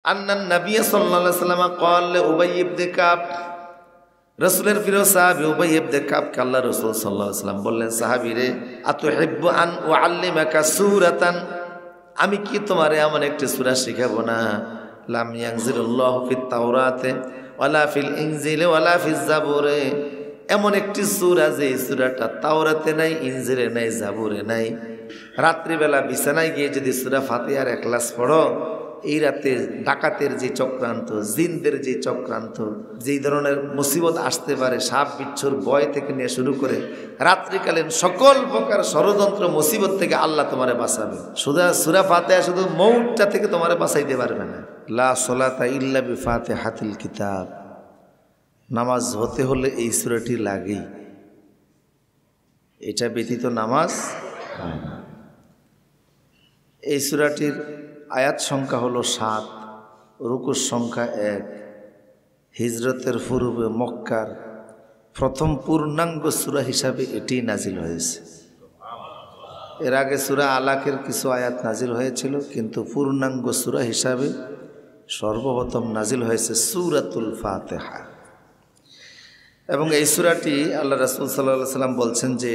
আন্নান নবী সাল্লাল্লাহু আলাইহি ওয়াসাল্লাম قال لأبي بن كعب রাসূলের প্রিয় সাহাবী উবাই ইবনে কাবকে আল্লাহ রাসূল সাল্লাল্লাহু আলাইহি ওয়াসাল্লাম বললেন, সাহাবী রে, আতুহিব্বু আন উআল্লিমাকা সূরাতান, আমি কি তোমারে এমন একটি সূরা শিখাবো না, লাম ইয়ানজিলুল্লাহু ফিত তাওরাতে ওয়ালা ফিল ইনজিলে ওয়ালা ফিজ জাবুরে, এমন একটি সূরা যে সূরাটা তাওরাতে নাই, ইনজিলে নাই, জাবুরে নাই। রাত্রিবেলা বিছানায় গিয়ে যদি সূরা ফাতিহার ইখলাস পড়ো, এই রাতে ডাকাতের যে চক্রান্ত, জিনদের যে চক্রান্ত, যেই ধরনের মুসিবত আসতে পারে, সাপ বিচ্ছুর ভয় থেকে নিয়ে শুরু করে রাত্রিকালীন সকল প্রকার ষড়যন্ত্র মুসিবত থেকে আল্লাহ তোমারে বাঁচাবে। সূরা ফাতিহা শুধু মউতটা থেকে তোমারে বাঁচাইতে পারবে না। লা সলাতা ইল্লা বিফাতিহাতিল কিতাব, নামাজ হতে হলে এই সূরাটি লাগেই, এটা ব্যতীত নামাজ হয় না। এই সূরাটির আয়াত সংখ্যা হলো 7, রুকুর সংখ্যা 1। হিজরতের পূর্বে মক্কার প্রথম পূর্ণাঙ্গ সূরা হিসাবে এটি নাজিল হয়েছে। এর আগে সূরা আলাকের কিছু আয়াত নাজিল হয়েছিল, কিন্তু পূর্ণাঙ্গ সূরা হিসাবে সর্বপ্রথম নাজিল হয়েছে সূরাতুল ফাতিহা। এবং এই সূরাটি আল্লাহ রাসূল সাল্লাল্লাহু আলাইহি ওয়াসাল্লাম বলছেন যে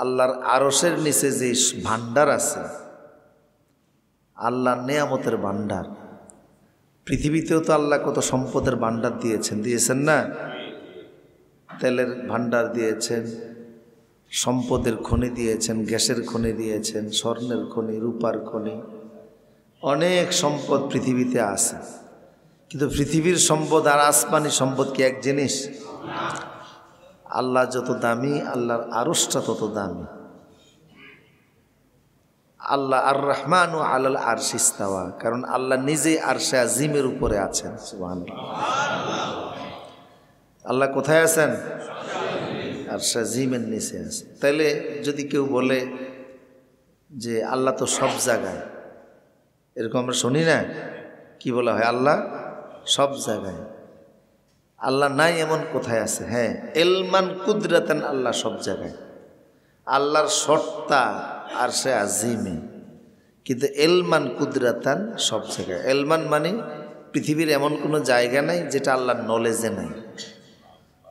আল্লাহর আরশের নিচে যে ভান্ডার আছে, আল্লাহর নেয়ামতের ভান্ডার, পৃথিবীতেও তো আল্লাহ কত সম্পদের ভান্ডার দিয়েছেন না? তেলের ভান্ডার দিয়েছেন, সম্পদের খনি দিয়েছেন, গ্যাসের খনি দিয়েছেন, স্বর্ণের খনি, রূপার খনি, অনেক সম্পদ পৃথিবীতে আছে। কিন্তু পৃথিবীর সম্পদ আর আসমানি সম্পদ কি এক জিনিস? আল্লাহ যত দামি, আল্লাহর আরশটা তত দামি। আল্লাহ আর রহমানু আলাল আরশি ইস্তাওয়া, কারণ আল্লাহ নিজেই আরশে আজিমের উপরে আছেন। সুবহানাল্লাহ। আল্লাহ কোথায় আছেন? আরশে আজিমের নিচে আছেন। তাইলে যদি কেউ বলে যে আল্লাহ তো সব জায়গায়, এরকম আমরা শুনি না? কি বলা হয়? আল্লাহ সব জায়গায়। আল্লাহ নাই এমন কোথায় আছে? হ্যাঁ, এলমান কুদরাতান, আল্লাহ সব জায়গায়। আল্লাহর সত্তা আরশে আজিমে, কিন্তু এলমান কুদরাতান সব জায়গায়। এলমান মানে পৃথিবীর এমন কোনো জায়গা নাই যেটা আল্লাহর নলেজে নাই।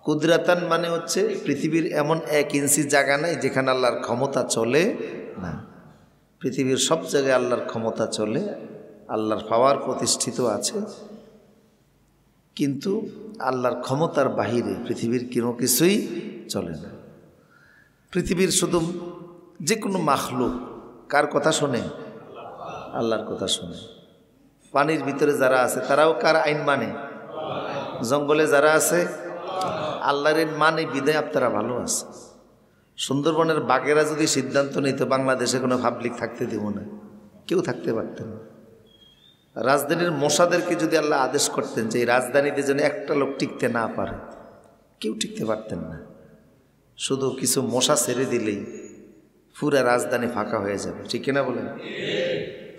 কুদরাতান মানে হচ্ছে পৃথিবীর এমন 1 ইঞ্চি জায়গা নাই যেখানে আল্লাহর ক্ষমতা চলে না। পৃথিবীর সব জায়গায় আল্লাহর ক্ষমতা চলে, আল্লাহর পাওয়ার প্রতিষ্ঠিত আছে, কিন্তু আল্লাহর ক্ষমতার বাহিরে পৃথিবীর কোনো কিছুই চলে না। পৃথিবীর শুধু যে কোনো মাখলুক কার কথা শোনে? আল্লাহর কথা শোনে। পানির ভিতরে যারা আছে তারাও কার আইন মানে? জঙ্গলে যারা আছে আল্লাহর মানে, বিদায় আপনারা ভালো আছে। সুন্দরবনের বাঘেরা যদি সিদ্ধান্ত নিত বাংলাদেশে কোনো পাবলিক থাকতে দেব না, কেউ থাকতে পারতেন না। রাজধানীর মশাদেরকে যদি আল্লাহ আদেশ করতেন যে এই রাজধানীতে যেন একটা লোক টিকতে না পারে, কেউ টিকতে পারতেন না। শুধু কিছু মশা ছেড়ে দিলেই পুরা রাজধানী ফাঁকা হয়ে যাবে, ঠিক কিনা বলেন?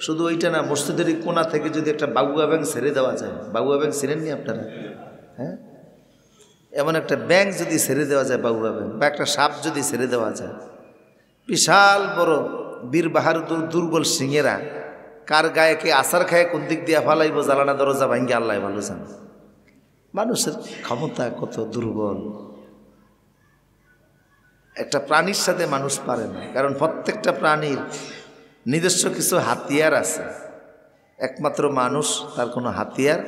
শুধু ওইটা না, মসজিদের কোনা থেকে যদি একটা বাগুয়া ব্যাংক ছেড়ে দেওয়া যায়, বাগুয়া ব্যাংক ছিলেননি আপনারা? হ্যাঁ, এমন একটা ব্যাংক যদি ছেড়ে দেওয়া যায়, বাগুয়া ব্যাংক, বা একটা সাপ যদি ছেড়ে দেওয়া যায়, বিশাল বড় বীর বাহাদুর দুর্বল সিংহেরা কার গায়ে কে আসার খায় কোন দিক দিয়ে ফালাইব, জ্বালানা দরজা ভাঙ্গে আল্লাহ ভালো জানে। মানুষের ক্ষমতা কত দুর্বল। একটা প্রাণীর সাথে মানুষ পারে না, কারণ প্রত্যেকটা প্রাণীর নিজস্ব কিছু হাতিয়ার আছে। একমাত্র মানুষ, তার কোনো হাতিয়ার,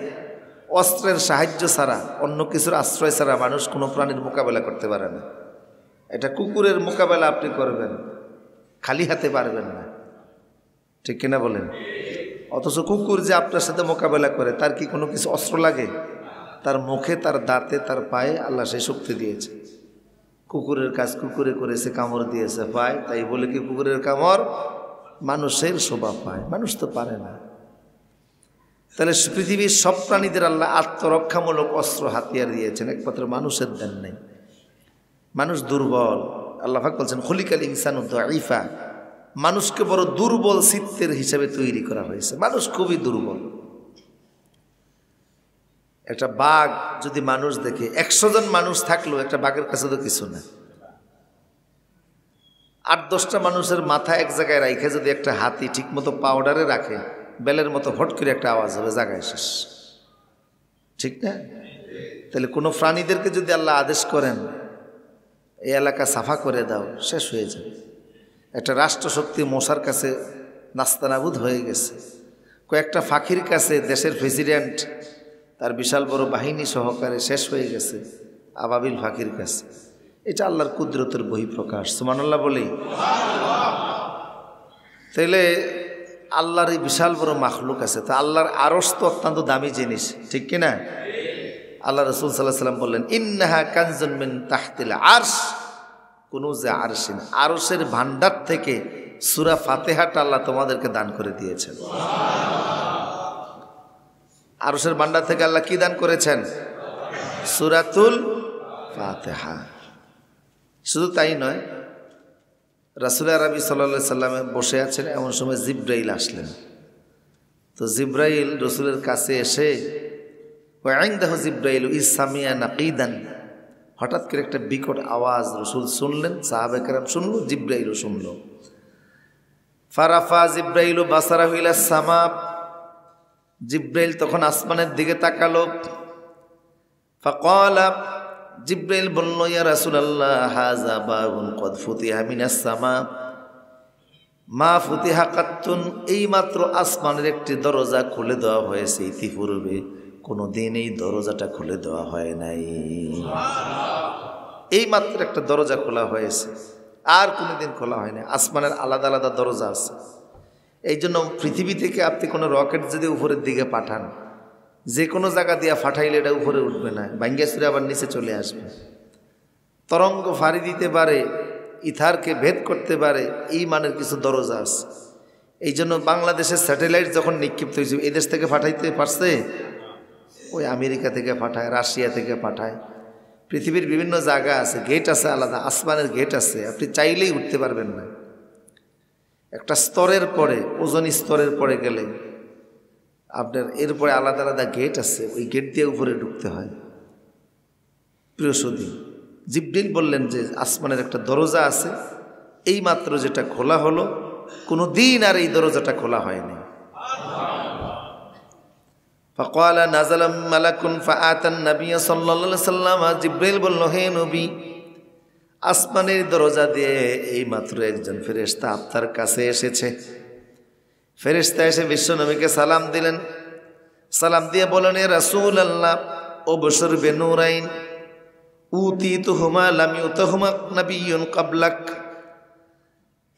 অস্ত্রের সাহায্য ছাড়া, অন্য কিছুর আশ্রয় ছাড়া মানুষ কোনো প্রাণীর মোকাবেলা করতে পারে না। এটা কুকুরের মোকাবেলা আপনি করবেন, খালি হাতে পারবেন না, ঠিক কিনা বলেন? অথচ কুকুর যে আপনার সাথে মোকাবেলা করে, তার কি কোনো কিছু অস্ত্র লাগে? তার মুখে, তার দাঁতে, তার পায়ে আল্লাহ সেই শক্তি দিয়েছে। কুকুরের কাজ কুকুরে করেছে, কামড় দিয়েছে পায়, তাই বলে কি কুকুরের কামড় মানুষের শোভা পায়? মানুষ তো পারে না। তাহলে পৃথিবীর সব প্রাণীদের আল্লাহ আত্মরক্ষামূলক অস্ত্র হাতিয়ার দিয়েছেন, একমাত্র মানুষের দেন নাই। মানুষ দুর্বল। আল্লাহ পাক বলছেন খুলিকাল ইনসানু দাঈফা, মানুষকে বড় দুর্বল চিত্তের হিসেবে তৈরি করা হয়েছে। মানুষ খুবই দুর্বল। একটা বাঘ যদি মানুষ দেখে, 100 জন মানুষ থাকলেও একটা বাঘের কাছে তো কিছু না। 8-10টা মানুষের মাথা এক জায়গায় রাখে যদি একটা হাতি ঠিকমতো পাউডারে রাখে, বেলের মতো হট করে একটা আওয়াজ হবে, জায়গায় শেষ। ঠিক না? তাহলে কোনো প্রাণীদেরকে যদি আল্লাহ আদেশ করেন এই এলাকা সাফা করে দাও, শেষ হয়ে যাবে। একটা রাষ্ট্রশক্তি মশার কাছে নাস্তানাবুদ হয়ে গেছে, কয়েকটা ফাঁকির কাছে দেশের প্রেসিডেন্ট তার বিশাল বড় বাহিনী সহকারে শেষ হয়ে গেছে আবাবিল ফাঁকির কাছে। এটা আল্লাহর কুদরতের বহিঃপ্রকাশ। সুবহানাল্লাহ বলি। তাইলে আল্লাহর এই বিশাল বড় মাখলুক আছে, তা আল্লাহর আরশ তো অত্যন্ত দামি জিনিস, ঠিক কিনা? আল্লাহ রাসূল সাল্লাল্লাহু আলাইহি ওয়াসাল্লাম বললেন, ইন্নাহা কানজুন মিন তাহতিল আরশ কুনুজে আরশিন। আরশের ভান্ডার থেকে সূরা ফাতিহাটা আল্লাহ তোমাদেরকে দান করে দিয়েছেন। আরশের ভান্ডার থেকে আল্লাহ কি দান করেছেন? সূরাতুল ফাতিহা। শুধু তাই নয়, রাসূল আরবি সাল্লাল্লাহু আলাইহি সাল্লামে বসে আছেন, এমন সময় জিব্রাইল আসলেন। তো জিব্রাইল রাসূলের কাছে এসে ওয়াইনদাহু জিব্রাইল ইসামিয়া নাকিদান, হঠাৎ করে একটা বিকট আওয়াজ রাসূল শুনলেন, সাহাবায়ে কেরাম শুনলো, জিব্রাইলও শুনলো। ফারাফা জিব্রাইল বাসারাহু ইলা সামা, জিব্রাইল তখন আসমানের দিকে তাকালো। ফাকালা, জিব্রাইল বলল, ইয়া রাসূলুল্লাহ হাযা বাবুন কদ ফুতিহা মিনাস সামা মা ফুতিহা কাত্তুন। এইমাত্র আসমানের একটি দরজা খুলে দেওয়া হয়েছে, ইতিপূর্বে কোনোদিন এই দরজাটা খুলে দেওয়া হয় নাই। এইমাত্র একটা দরজা খোলা হয়েছে, আর কোনোদিন খোলা হয় না। আসমানের আলাদা আলাদা দরজা আছে। এই জন্য পৃথিবী থেকে আপনি কোনো রকেট যদি উপরের দিকে পাঠান, যে কোনো জায়গা দিয়ে ফাটাইলে এটা উপরে উঠবে না, ভাঙ্গা চুরে আবার নিচে চলে আসবে। তরঙ্গ ফাড়ি দিতে পারে, ইথারকে ভেদ করতে পারে, এই মানের কিছু দরজা আছে। এই জন্য বাংলাদেশের স্যাটেলাইট যখন নিক্ষিপ্ত হয়েছে, এই দেশ থেকে পাঠাইতে পারছে, ওই আমেরিকা থেকে পাঠায়, রাশিয়া থেকে পাঠায়। পৃথিবীর বিভিন্ন জায়গা আছে, গেট আছে আলাদা, আসমানের গেট আছে, আপনি চাইলেই উঠতে পারবেন না। একটা স্তরের পরে, ওজন স্তরের পরে গেলে আপনার এরপরে আলাদা আলাদা গেট আছে, ওই গেট দিয়ে উপরে ঢুকতে হয়। প্রিয় সুধী, জিব্রিল বললেন যে আসমানের একটা দরজা আছে, এই মাত্র যেটা খোলা হলো, কোনো দিন আর এই দরজাটা খোলা হয়নি। ফাকালা নাযালা মালাকুন ফাআতান নবী সাল্লাল্লাহু আলাইহি ওয়াসাল্লাম, জিব্রাইল বলল, হে নবী, আসমানের দরজা দিয়ে এই মাত্র একজন ফেরেশতা আপনার কাছে এসেছে। ফেরেশতা এসে বিশ্ব নবীকে সালাম দিলেন। সালাম দিয়ে বলেন, এ রাসূলুল্লাহ উবশির বিনুরাইন উতিতুহুমা লাম ইউতাহুমা নাবিয়্যুন ক্বাবলাক।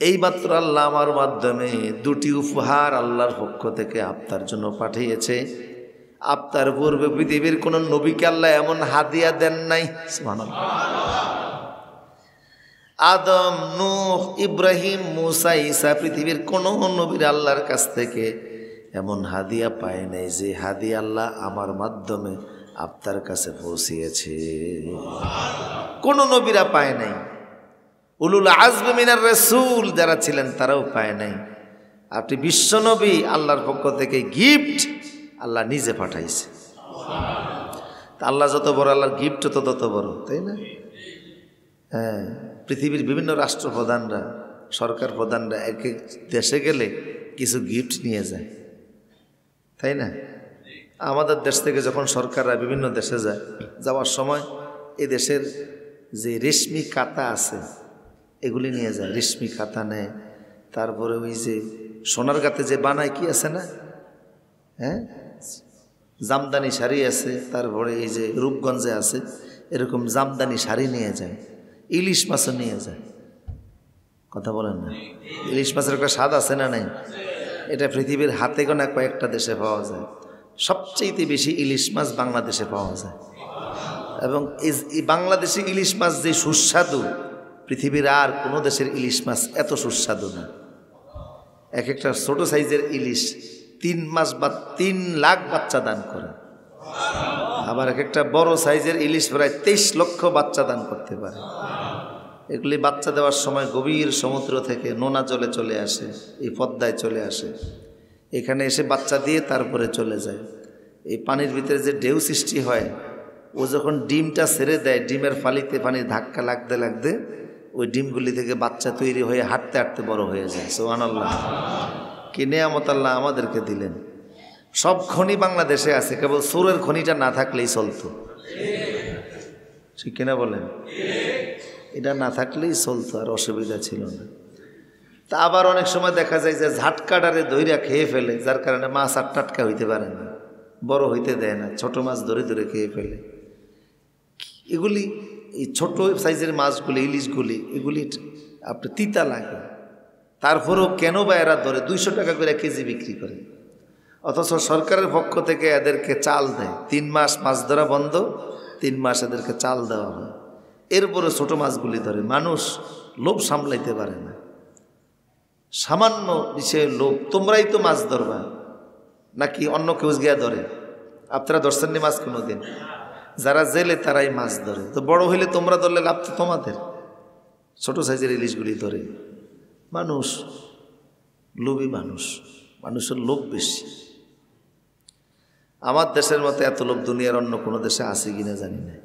এই মাত্র আল্লাহ আমার মাধ্যমে দুটি উপহার আল্লাহর পক্ষ থেকে আপনার জন্য পাঠিয়েছে। আপনার পূর্বে পৃথিবীর কোন নবীকে আল্লাহ এমন হাদিয়া দেন নাই। সুবহানাল্লাহ। আদম, নূহ, ইব্রাহিম, মুসা, ঈসা, পৃথিবীর কোন নবীর আল্লাহর কাছ থেকে এমন হাদিয়া পায় নাই যে হাদিয়া আল্লাহ আমার মাধ্যমে আপনার কাছে পৌঁছিয়েছে। কোন নবীরা পায় নাই। উলুল আজম মিনার রাসূল যারা ছিলেন তারাও পায় নাই। আপনি বিশ্ব নবী, আল্লাহর পক্ষ থেকে গিফট আল্লাহ নিজে পাঠাইছে। আল্লাহ যত বড়, আল্লাহর গিফট তো তত বড়, তাই না? হ্যাঁ, পৃথিবীর বিভিন্ন রাষ্ট্রপ্রধানরা, সরকার প্রধানরা এক এক দেশে গেলে কিছু গিফট নিয়ে যায়, তাই না? আমাদের দেশ থেকে যখন সরকাররা বিভিন্ন দেশে যায়, যাওয়ার সময় এই দেশের যে রেশমি কাতা আছে এগুলি নিয়ে যায়, রেশমি কাতা নেয়। তারপরে ওই যে সোনার গাতে যে বানায় কি আছে না, হ্যাঁ, জামদানি শাড়ি আছে। তারপরে এই যে রূপগঞ্জে আছে এরকম জামদানি শাড়ি নিয়ে যায়। ইলিশ মাছও নিয়ে যায়। কথা বলেন না? ইলিশ মাছের একটা স্বাদ আছে না নাই? এটা পৃথিবীর হাতে গোনা কয়েকটা দেশে পাওয়া যায়। সবচেয়ে বেশি ইলিশ মাছ বাংলাদেশে পাওয়া যায়। এবং এই বাংলাদেশি ইলিশ মাছ যে সুস্বাদু, পৃথিবীর আর কোনো দেশের ইলিশ মাছ এত সুস্বাদু না। এক একটা ছোট সাইজের ইলিশ 3 মাস বা 3 লাখ বাচ্চা দান করে। আবার এক একটা বড় সাইজের ইলিশ প্রায় 23 লক্ষ বাচ্চা দান করতে পারে। এগুলি বাচ্চা দেওয়ার সময় গভীর সমুদ্র থেকে নোনা জলে চলে আসে, এই পদ্মায় চলে আসে, এখানে এসে বাচ্চা দিয়ে তারপরে চলে যায়। এই পানির ভিতরে যে ঢেউ সৃষ্টি হয়, ও যখন ডিমটা ছেড়ে দেয়, ডিমের ফালিতে পানির ধাক্কা লাগতে লাগতে ওই ডিমগুলি থেকে বাচ্চা তৈরি হয়ে হাঁটতে হাঁটতে বড় হয়ে যায়। সুবহানাল্লাহ। কি নেয়ামত আল্লাহ আমাদেরকে দিলেন। সব খনি বাংলাদেশে আছে, কেবল সুরের খনিটা না থাকলেই চলতো, ঠিক কিনা বলেন? এটা না থাকলেই চলতো, আর অসুবিধা ছিল না। তা আবার অনেক সময় দেখা যায় যে ঝাটকাটারে দইরা খেয়ে ফেলে, যার কারণে মাছ আর টাটকা হইতে পারে না, বড় হইতে দেয় না, ছোট মাছ ধরে ধরে খেয়ে ফেলে। এগুলি এই ছোট সাইজের মাছগুলি, ইলিশগুলি, এগুলি আপনার তিতা লাগে। তারপরেও কেন বা এরা ধরে 200 টাকা করে কেজি বিক্রি করে, অথচ সরকারের পক্ষ থেকে এদেরকে চাল দেয়। 3 মাস মাছ ধরা বন্ধ, 3 মাস এদেরকে চাল দেওয়া হয়। এরপরে ছোট মাছগুলি ধরে। মানুষ লোভ সামলাইতে পারে না, সামান্য বিষয়ে লোভ। তোমরাই তো মাছ ধরবা, নাকি অন্য কেউ গিয়া ধরে? আপনারা ধরছেননি মাছ কোনো দিন? যারা জেলে তারাই মাছ ধরে। তো বড় হইলে তোমরা ধরলে লাভ তো তোমাদের। ছোট সাইজের ইলিশগুলি ধরে। মানুষ লোভী, মানুষের লোভ বেশি। আমার দেশের মতো এত লোভ দুনিয়ার অন্য কোনো দেশে আছে কিনা জানি না।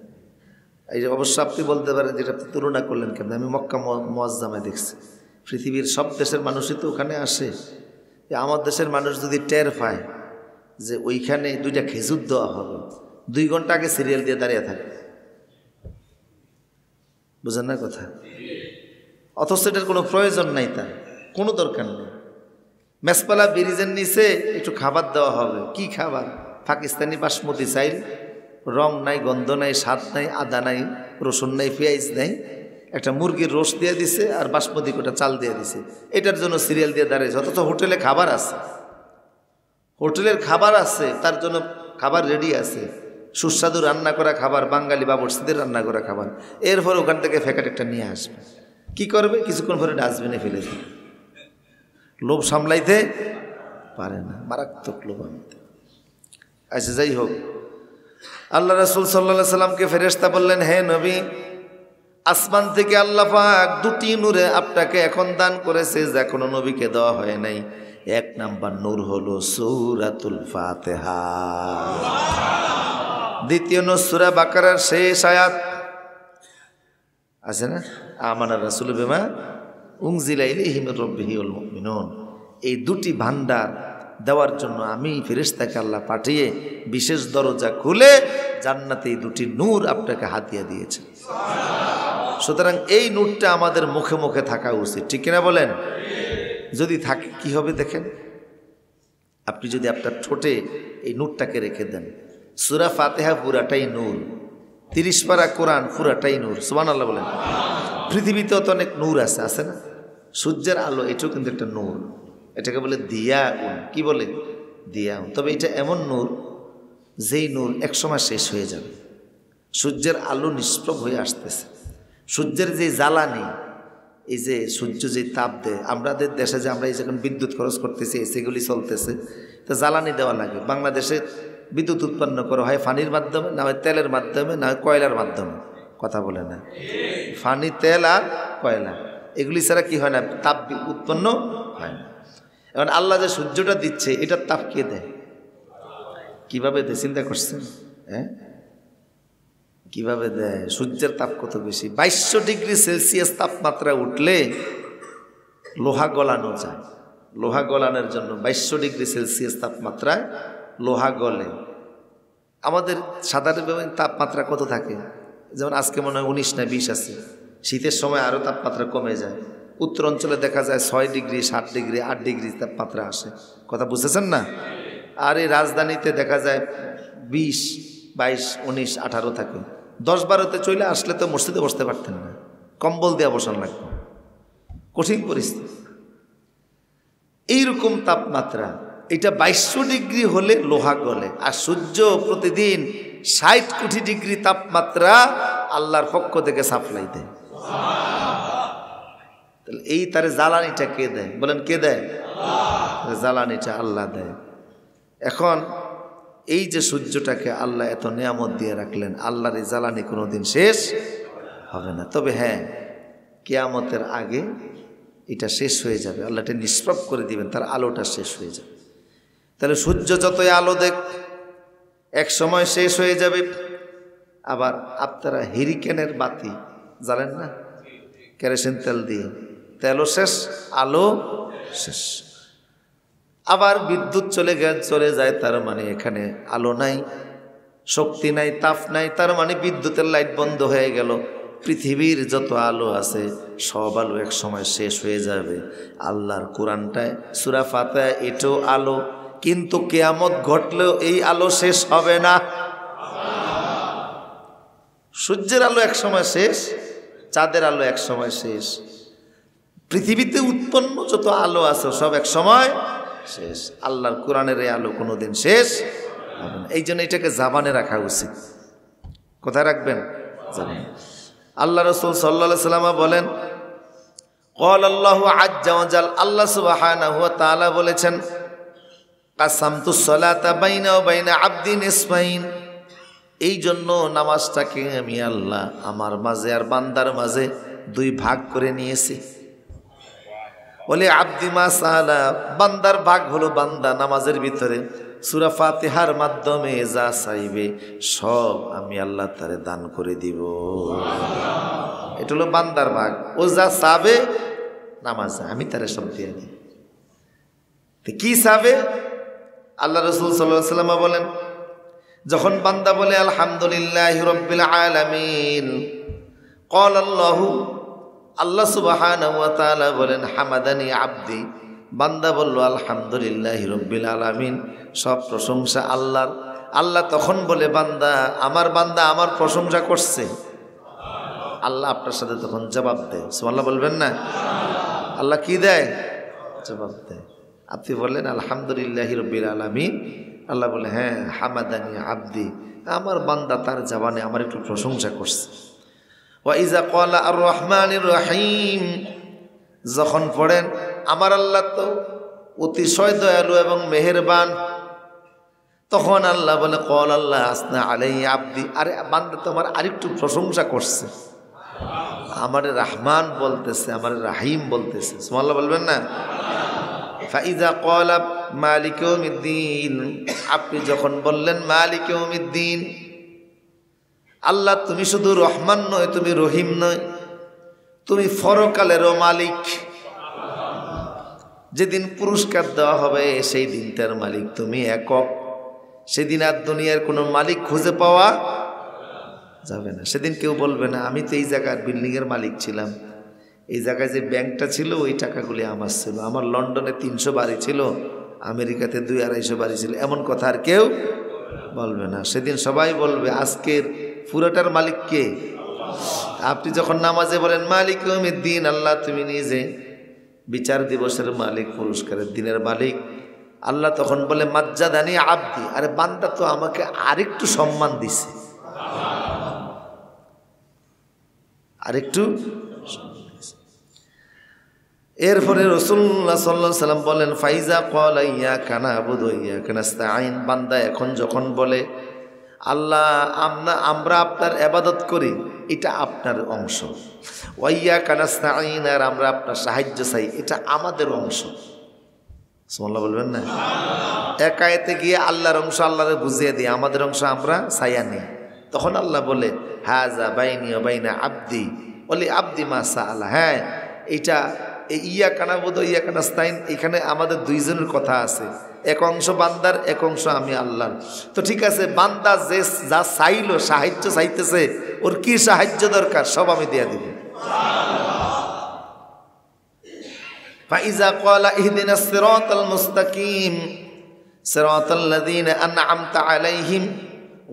এই যে অবশ্য আপনি বলতে পারেন যেটা আপনি তুলনা করলেন কেন, আমি মক্কা মুআজ্জামায় দেখছি, পৃথিবীর সব দেশের মানুষই তো ওখানে আসে। আমার দেশের মানুষ যদি টের পায় যে ওইখানে 2টা খেজুর দেওয়া হবে, 2 ঘন্টা আগে সিরিয়াল দিয়ে দাঁড়িয়ে থাকে। বুঝেন না কথা? অথচ এটার কোনো প্রয়োজন নাই, তার কোনো দরকার নেই। মেসপালা ব্রিজের নিচে একটু খাবার দেওয়া হবে। কি খাবার? পাকিস্তানি বাসমতি চাইল, রং নাই, গন্ধ নাই, স্বাদ নাই, আদা নাই, রসুন নাই, পেঁয়াজ নাই, একটা মুরগির রোস্ট দিয়ে দিছে আর বাসমতি কোটা চাল দিয়ে দিছে। এটার জন্য সিরিয়াল দিয়ে দাঁড়িয়েছে। অথচ হোটেলে খাবার আছে, হোটেলের খাবার আছে, তার জন্য খাবার রেডি আছে, সুস্বাদু রান্না করা খাবার, বাঙালি বাবরসিদের রান্না করা খাবার। এরপর ওখান থেকে ফ্যাকেট একটা নিয়ে আসবে। কি করবে? কিছুক্ষণ পরে ডাস্টবিনে ফেলে দেবে। লোভ সামলাইতে পারে না, মারাত্মক লোভ আনতে। আচ্ছা, যাই হোক, আল্লাহ রাসূল সাল্লাল্লাহু আলাইহি সাল্লামকে ফেরেশতা বললেন, হে নবী, আসমান থেকে আল্লাহ পাক 2টি নূরে আপনাকে এখন দান করেছে, যা কোনো নবীকে দেওয়া হয় নাই। 1 নাম্বার নূর হলো সূরাতুল ফাতিহা, দ্বিতীয় নূর সূরা বাকারার শেষ আয়াত আছে না, আমানার রাসূলু বিমা উনজিলা ইলাইহি মির রাব্বিহি ওয়াল মুমিনুন। এই 2টি ভান্ডার দেওয়ার জন্য আমি ফেরেশতাকে আল্লাহ পাঠিয়ে বিশেষ দরজা খুলে জান্নাতে এই 2টি নূর আপনাকে হাদিয়া দিয়েছে। সুতরাং এই নূরটা আমাদের মুখে মুখে থাকা উচিত, ঠিক কিনা বলেন? যদি থাকে কি হবে দেখেন, আপনি যদি আপনার ঠোঁটে এই নূরটাকে রেখে দেন। সূরা ফাতিহা পুরাটাই নূর, 30 পারা কোরআন পুরাটাই নূর। সুবহানাল্লাহ বলেন। পৃথিবীতে তো অনেক নূর আছে, আছে না? সূর্যের আলো, এটাও কিন্তু একটা নূর, এটাকে বলে দিয়াউন। কি বলে? দিয়াউন। তবে এটা এমন নূর যেই নূর একসময় শেষ হয়ে যাবে। সূর্যের আলো নিষ্প্রভ হয়ে আসতেছে। সূর্যের যে জ্বালানি, এই যে সূর্য যে তাপ দেয়, আমাদের দেশে যে আমরা এই যখন বিদ্যুৎ খরচ করতেছি, সেগুলি চলতেছে, তো জ্বালানি দেওয়া লাগে। বাংলাদেশে বিদ্যুৎ উৎপন্ন করা হয় ফানির মাধ্যমে, না হয় তেলের মাধ্যমে, না হয় কয়লার মাধ্যমে। কথা বলে না? ফানি, তেল আর কয়লা, এগুলি ছাড়া কি হয় না, তাপ উৎপন্ন হয় না। এখন আল্লাহ যে সূর্যটা দিচ্ছে, এটার তাপ কে দেয়? কিভাবে দেয়? চিন্তা করছেন? হ্যাঁ, কিভাবে দেয়? সূর্যের তাপ কত বেশি! 2200 ডিগ্রি সেলসিয়াস তাপমাত্রা উঠলে লোহা গলানো যায়। লোহা গলানোর জন্য 2200 ডিগ্রি সেলসিয়াস তাপমাত্রায় লোহা গলে। আমাদের সাধারণভাবে তাপমাত্রা কত থাকে? যেমন আজকে মনে হয় 19 না 20 আছে। শীতের সময় আরও তাপমাত্রা কমে যায়। উত্তর অঞ্চলে দেখা যায় 6 ডিগ্রি, 7 ডিগ্রি, 8 ডিগ্রি তাপমাত্রা আসে। কথা বুঝতেছেন না? আর এই রাজধানীতে দেখা যায় 20, 22, 19, 18 থাকে। 10-12তে চলে আসলে তো মসজিদে বসতে পারতেন না, কম্বল দিয়ে বসান লাগতো। কঠিন পরিস্থিতি। এইরকম তাপমাত্রা, এটা 2200 ডিগ্রি হলে লোহা গলে। আর সূর্য প্রতিদিন 60 কোটি ডিগ্রি তাপমাত্রা আল্লাহর পক্ষ থেকে সাপ্লাই দেয়। তাহলে এই তার জ্বালানিটা কে দেয়? বলেন, কে দেয়? জ্বালানিটা আল্লাহ দেয়। এখন এই যে সূর্যটাকে আল্লাহ এত নিয়ামত দিয়ে রাখলেন, আল্লাহর এই জ্বালানি কোনোদিন শেষ হবে না। তবে হ্যাঁ, কিয়ামতের আগে এটা শেষ হয়ে যাবে। আল্লাহ এটা নিষ্প্রভ করে দিবেন, তার আলোটা শেষ হয়ে যাবে। তাহলে সূর্য যতই আলো দেখ, এক সময় শেষ হয়ে যাবে। আবার আপনারা হেরিকেনের বাতি জ্বালেন না, কেরোসিন তেল দিয়ে, তেলও শেষ, আলো শেষ। আবার বিদ্যুৎ চলে যায়, তার মানে এখানে আলো নাই, শক্তি নাই, তাপ নাই, তার মানে বিদ্যুতের লাইট বন্ধ হয়ে গেল। পৃথিবীর যত আলো আছে সব আলো এক সময় শেষ হয়ে যাবে। আল্লাহর কোরআনটায় সূরা ফাতিহা এটাও আলো, কিন্তু কিয়ামত ঘটলেও এই আলো শেষ হবে না। সূর্যের আলো এক সময় শেষ, চাঁদের আলো এক সময় শেষ, পৃথিবীতে উৎপন্ন যত আলো আছে সব এক সময় শেষ। আল্লাহর কোরআনের এই আলো কোনোদিন শেষ হবে না। এই জন্য এটাকে জাবানে রাখা উচিত। কোথায় রাখবেন? জাবানে। আল্লাহ রাসূল সাল্লাল্লাহু আলাইহি ওয়াসাল্লাম বলেন, ক্বাল আল্লাহু আজ্জা ওয়া জাল, আল্লাহ সুবহানাহু ওয়া তাআলা বলেছেন, কাসামতুস সালাতা বাইনা ওয়া বাইনা আবদি নিসফাইন, এই জন্য নামাজটাকে আমি আল্লাহ আমার মাঝে আর বান্দার মাঝে দুই ভাগ করে নিয়েছি। বলে আব্দি মা সালা, বান্দার ভাগ হলো বান্দা নামাজের ভিতরে সূরা ফাতিহার মাধ্যমে যা চাইবে সব আমি আল্লাহ তারে দান করে দিব। এটা হলো বান্দার ভাগ। ও যা চাবে নামাজে আমি তারে সব দিয়ে দিই। কি চাবে? আল্লাহ রাসূল সাল্লাল্লাহু আলাইহি ওয়াসাল্লাম বলেন, যখন বান্দা বলে আলহামদুলিল্লাহি রাব্বিল আলামিন, ক্বাল আল্লাহু, আল্লাহ সুবহানাহু ওয়া তাআলা বলেন, হামাদানি আব্দি, বান্দা বলল আলহামদুলিল্লাহি রাব্বিল আলামিন, সব প্রশংসা আল্লাহর। আল্লাহ তখন বলে, বান্দা আমার প্রশংসা করছে। আল্লাহ আপনার সাথে তখন জবাব দেয়। সুবহানাল্লাহ বলবেন না? আল্লাহ কি দেয়? জবাব দেয়। আপনি বললেন আলহামদুলিল্লাহি রাব্বিল আলামিন, আল্লাহ বলে, হ্যাঁ হামাদানি আব্দি, আমার বান্দা তার জবানে আমার একটু প্রশংসা করছে। ওয়া ইজা ক্বালা আর রহমানির রহিম, যখন পড়েন আমার আল্লাহ তো অতিশয় দয়ালু এবং মেহেরবান, তখন আল্লাহ বলে, ক্বাল আল্লাহ আসনা আলাইহি আব্দি, আরে বান্দা তোমার আরেকটু প্রশংসা করছে, আমার রহমান বলতেছে, আমার রাহিম বলতেছে। সুবহানাল্লাহ বলবেন না? ফাইজা ক্বালা মালিক ইয়াউমিদ্দিন, আপনি যখন বললেন মালিক ইয়াউমিদ্দিন, আল্লাহ তুমি শুধু রহমান নয়, তুমি রহিম নয়, তুমি পরকালেরও মালিক। যেদিন পুরস্কার দেওয়া হবে সেই দিনটার মালিক তুমি একক। সেদিন আর দুনিয়ার কোনো মালিক খুঁজে পাওয়া যাবে না। সেদিন কেউ বলবে না আমি তো এই জায়গার বিল্ডিংয়ের মালিক ছিলাম, এই জায়গায় যে ব্যাংকটা ছিল ওই টাকাগুলি আমার ছিল, আমার লন্ডনে 300 বাড়ি ছিল, আমেরিকাতে 200-250 বাড়ি ছিল, এমন কথা আর কেউ বলবে না। সেদিন সবাই বলবে আজকের পুরোটার মালিক কে? আপনি যখন নামাজে বলেন মালিক ইয়াউমিদ্দিন, আল্লাহ তুমি নিজে বিচার দিবসের মালিক, পুরস্কারের দিনের মালিক, আল্লাহ তখন বলে মাজ্জাদানি আব্দি, আরে বান্দা তো আমাকে আরেকটু সম্মান দিছে, আরেকটু। এরপরে রাসূলুল্লাহ সাল্লাল্লাহু আলাইহি ওয়াসাল্লাম বলেন, ফাইজা ক্বালা ইয়াকা না'বুদু ওয়া ইয়াকা নাস্তাঈন, বান্দা এখন যখন বলে আল্লাহ আমরা আপনার ইবাদত করি, এটা আপনার অংশ, ওয়া ইয়াকা নাস্তাঈন, আর আমরা আপনার সাহায্য চাই, এটা আমাদের অংশ। সুবহানাল্লাহ বলবেন না? এক আয়াতে গিয়ে আল্লাহর অংশ আল্লাহরে বুঝিয়ে দিয়ে আমাদের অংশ আমরা চাইয়া নেই। তখন আল্লাহ বলে হাযা বাইনি ওয়া বাইনা আব্দি ওয়ালি আব্দি মা সাআলা, হ্যাঁ এটা ইয়াকা না'বুদু ওয়া ইয়াকা নাস্তাঈন, এখানে আমাদের দুইজনের কথা আছে, এক অংশ বান্দার, এক অংশ আমি আল্লাহর। তো ঠিক আছে, বান্দা যে যা চাইলো, সাহায্য চাইতেছে, ওর কি সাহায্য দরকার সব আমি দিয়ে দিব। ফাইজা ক্বালা ইহদিনাস সিরাতাল মুস্তাকিম সিরাতাল্লাযীনা আন'আমতা আলাইহিম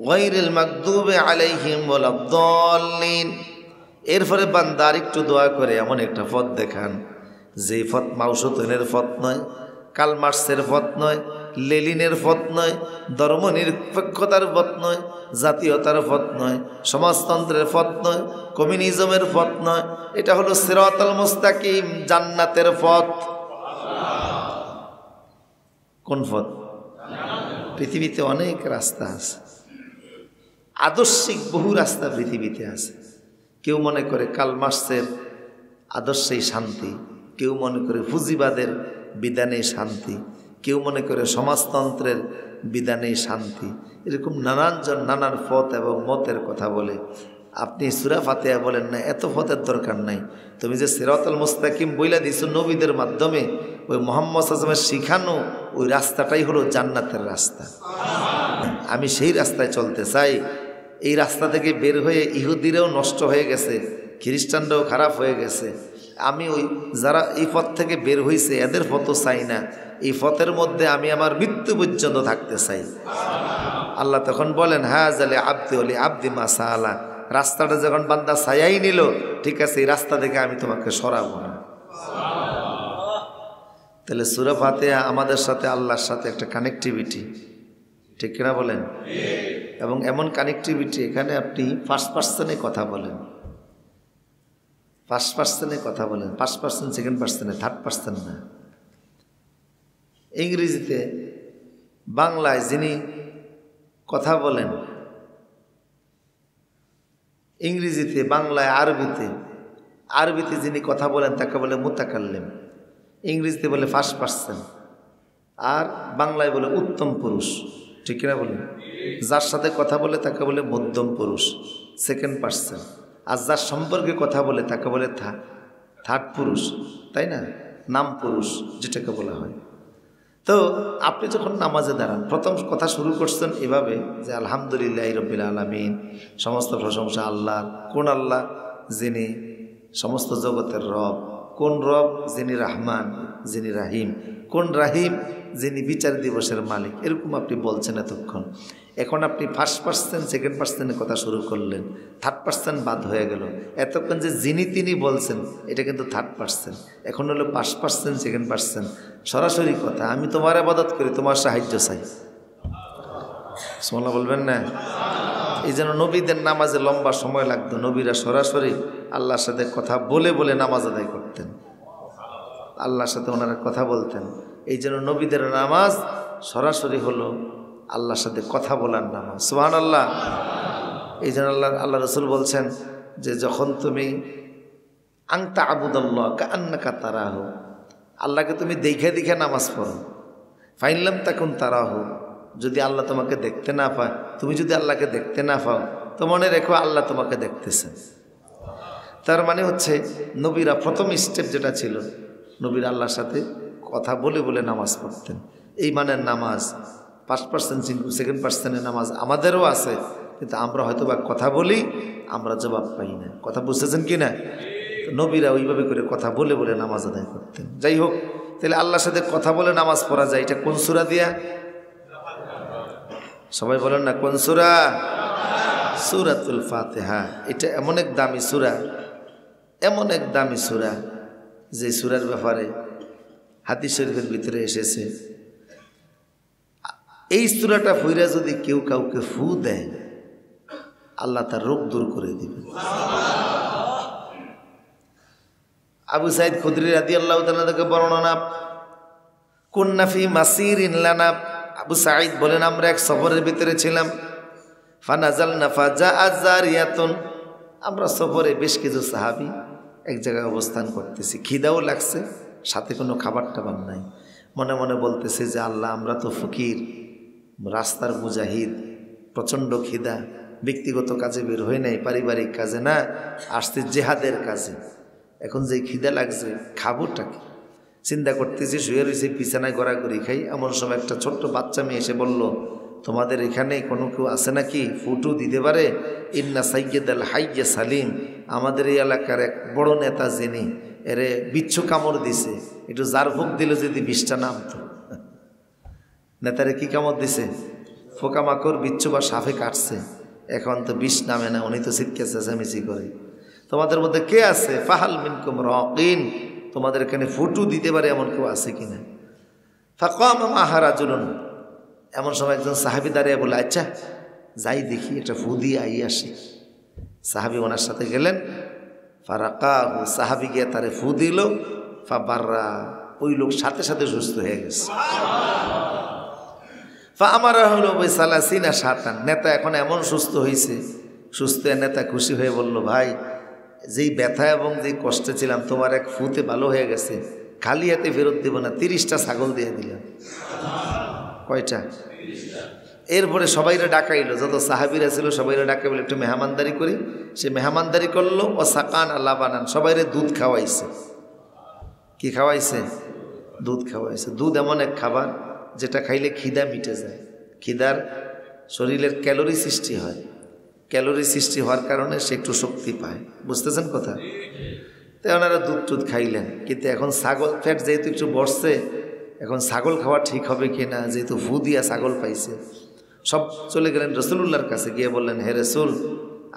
গায়রিল মাগদুবি আলাইহিম ওয়ালাদ-দাল্লিন, এরপরে বান্দা আরেকটু দোয়া করে এমন একটা পথ দেখান যে পথ মাউসুতুনের পথ নয়, কালমার্সের পথ নয়, লেলিনের পথ নয়, ধর্মনিরপেক্ষতার পথ নয়, জাতীয়তার পথ নয়, সমাজতন্ত্রের পথ নয়, কমিউনিজমের পথ নয়, এটা হলো সিরাতাল মুস্তাকিম, জান্নাতের পথ। কোন পথ? পৃথিবীতে অনেক রাস্তা আছে, আদর্শিক বহু রাস্তা পৃথিবীতে আছে। কেউ মনে করে কালমার্সের আদর্শেই শান্তি, কেউ মনে করে পুঁজিবাদের বিধানে শান্তি, কেউ মনে করে সমাজতন্ত্রের বিধানে শান্তি, এরকম নানানজন নানান পথ এবং মতের কথা বলে। আপনি সূরা ফাতিহা বলেন না, এত পথের দরকার নাই, তুমি যে সিরাতাল মুস্তাকিম বইলা দিছো নবীদের মাধ্যমে, ওই মুহাম্মদ সাল্লাল্লাহু আলাইহি ওয়াসাল্লামের শিখানো ওই রাস্তাটাই হলো জান্নাতের রাস্তা। আমি সেই রাস্তায় চলতে চাই। এই রাস্তা থেকে বের হয়ে ইহুদিরাও নষ্ট হয়ে গেছে, খ্রিস্টানরাও খারাপ হয়ে গেছে। আমি ওই যারা এই পথ থেকে বের হয়েছে এদের পথও চাই না, এই পথের মধ্যে আমি আমার মৃত্যু পর্যন্ত থাকতে চাই। আল্লাহ তখন বলেন, হ্যাঁ জালে আব্দি অলি আব্দি মা সালা, রাস্তাটা যখন বান্দা ছায়াই নিল, ঠিক আছে এই রাস্তা থেকে আমি তোমাকে সরাবো না। তাহলে সূরা ফাতিহা আমাদের সাথে আল্লাহর সাথে একটা কানেক্টিভিটি, ঠিক কিনা বলেন? এবং এমন কানেক্টিভিটি, এখানে আপনি ফার্স্ট পার্সনে কথা বলেন, ফার্স্ট পার্সনে কথা বলেন, ফার্স্ট পার্সন, সেকেন্ড পার্সনে, থার্ড পার্সন না। ইংরেজিতে, বাংলায় যিনি কথা বলেন, ইংরেজিতে, বাংলায়, আরবিতে যিনি কথা বলেন তাকে বলে মুতাকাল্লিম। ইংরেজিতে বলে ফার্স্ট পার্সন, আর বাংলায় বলে উত্তম পুরুষ, ঠিক কিনা বলেন? যার সাথে কথা বলে তাকে বলে মধ্যম পুরুষ, সেকেন্ড পার্সন। আর যার সম্পর্কে কথা বলে তাকে বলে থার্ড পুরুষ, তাই না? নাম পুরুষ যেটাকে বলা হয়। তো আপনি যখন নামাজে দাঁড়ান, প্রথম কথা শুরু করছেন এভাবে যে আলহামদুলিল্লাহি রাব্বিল আলামিন, সমস্ত প্রশংসা আল্লাহ। কোন আল্লাহ? যিনি সমস্ত জগতের রব। কোন রব? যিনি রহমান, যিনি রাহিম। কোন রাহিম? যিনি বিচার দিবসের মালিক। এরকম আপনি বলছেন এতক্ষণ। এখন আপনি ফার্স্ট পার্সন, সেকেন্ড পার্সনের কথা শুরু করলেন, থার্ড পার্সন বাদ হয়ে গেল। এতক্ষণ যে যিনি তিনি বলছেন এটা কিন্তু থার্ড পার্সন, এখন হলো ফার্স্ট পার্সন, সেকেন্ড পার্সন। সরাসরি কথা, আমি তোমার ইবাদত করি, তোমার সাহায্য চাই। সুবহানাল্লাহ বলবেন না? এই জন্য নবীদের নামাজে লম্বা সময় লাগতো, নবীরা সরাসরি আল্লাহর সাথে কথা বলে বলে নামাজ আদায় করতেন, আল্লাহর সাথে ওনারা কথা বলতেন। এই জন্য নবীদের নামাজ সরাসরি হলো আল্লাহর সাথে কথা বলার নামাজ। সুবহানাল্লাহ। এই জন্য আল্লাহ রাসূল বলছেন যে যখন তুমি আনতা আবুদাল্লাহ কাআন্নাকা তারাহু, আল্লাহকে তুমি দেখে দেখে নামাজ পড়ো। ফাইনলাম তাকুন তারাহু, যদি আল্লাহ তোমাকে দেখতে না পায়, তুমি যদি আল্লাহকে দেখতে না পাও, তো মনে রেখো আল্লাহ তোমাকে দেখতেছেন। তার মানে হচ্ছে নবীরা প্রথম স্টেপ যেটা ছিল, নবীরা আল্লাহর সাথে কথা বলে বলে নামাজ পড়তেন। এই মানের নামাজ ফার্স্ট পার্সন, সেকেন্ড পার্সনের নামাজ আমাদেরও আছে, কিন্তু আমরা হয়তো বা কথা বলি, আমরা জবাব পাই না। কথা বুঝতেছেন কি না? নবীরা ওইভাবে করে কথা বলে বলে নামাজ আদায় করতেন। যাই হোক, তাহলে আল্লাহর সাথে কথা বলে নামাজ পড়া যায়। এটা কোন সূরা দিয়া? সবাই বলেন না কোন সূরা? সূরাতুল ফাতিহা। এটা এমন এক দামি সূরা, এমন এক দামি সূরা যে সূরার ব্যাপারে হাদিস শরীফের ভিতরে এসেছে, এই সূরাটা পড়ে যদি কেউ কাউকে ফু দেয়, আল্লাহ তার রোগ দূর করে দিবে। আবু সাঈদ খুদরি রাদিয়াল্লাহু তাআলা থেকে বর্ণনা, কুন্না ফি মাসিরিন লানা, আবু সাঈদ বলেন আমরা এক সফরের ভিতরে ছিলাম। ফানাজালনা ফাজাআ জারিয়াতুন, আমরা সফরে বেশ কিছু সাহাবী এক জায়গায় অবস্থান করতেছি, খিদাও লাগছে, সাথে কোনো খাবার টাবার নাই। মনে মনে বলতেছে যে আল্লাহ আমরা তো ফকির, রাস্তার মুজাহিদ, প্রচণ্ড খিদা, ব্যক্তিগত কাজে বের হয়ে নাই, পারিবারিক কাজে না, আসছে জেহাদের কাজে। এখন যে খিদা লাগছে, খাবোটাকে চিন্তা করতেছি, শুয়ে রয়েছে বিছানায় গড়াগড়ি খাই। এমন সময় একটা ছোট্ট বাচ্চা মেয়ে এসে বলল, তোমাদের এখানে কোনো কেউ আছে নাকি ফুটু দিতে পারে? ইন্না সাইয়্যিদ আল হাইয়্য সালিম, আমাদের এই এলাকার এক বড় নেতা যিনি, এরে বিচ্ছু কামড় দিছে, একটু জার ফুক দিলে যদি বিষটা নামতো। নেতারে কি কামড় দিছে? পোকামাকড়, বিচ্ছু বা সাপে কাটছে, এখন তো বিষ নামে না, উনি তো চিৎকে চেঁচামেচি করে। তোমাদের মধ্যে কে আছে? ফাহাল মিনকুম রাকিন, তোমাদের এখানে ফুটু দিতে পারে এমন কেউ আছে কিনা? ফাকাম মাহা রাজুলুন, এমন সময় একজন সাহাবী দাঁড়িয়ে বলে, আচ্ছা যাই দেখি, একটা ফু দিয়ে আই আসি। সাহাবী ওনার সাথে গেলেন। ফারাকাহু, সাহাবী গিয়ে তারে ফু দিল। ফাবাররা, ওই লোক সাথে সাথে সুস্থ হয়ে গেছে। আমারা হলো ওই সালাসিনা শাতান, নেতা এখন এমন সুস্থ হয়েছে, সুস্থ নেতা খুশি হয়ে বলল, ভাই যেই ব্যথা এবং যেই কষ্টে ছিলাম, তোমার এক ফুতে ভালো হয়ে গেছে, খালি হাতে ফেরত দেব না, 30টা ছাগল দিয়ে দিলাম। কয়টা? এরপরে সবাইরা ডাকাইলো, যত সাহাবীরা ছিল সবাইরা ডাকাই বলে একটু মেহমানদারি করি। সে মেহমানদারি করলো। ও সাকান আল্লাহ বানান, সবাইরে দুধ খাওয়াইছে। কি খাওয়াইছে? দুধ খাওয়াইছে। দুধ এমন এক খাবার যেটা খাইলে খিদা মিটে যায়, খিদার শরীরের ক্যালোরি সৃষ্টি হয়, ক্যালোরি সৃষ্টি হওয়ার কারণে সে একটু শক্তি পায়। বুঝতেছেন কথা? তাই ওনারা দুধ টুধ খাইলেন। কিন্তু এখন ছাগল ফ্যাট যেহেতু একটু বসছে, এখন ছাগল খাওয়া ঠিক হবে কি না, যেহেতু ভু দিয়া ছাগল পাইছে, সব চলে গেলেন রসুলুল্লাহর কাছে, গিয়ে বললেন, হে রসুল,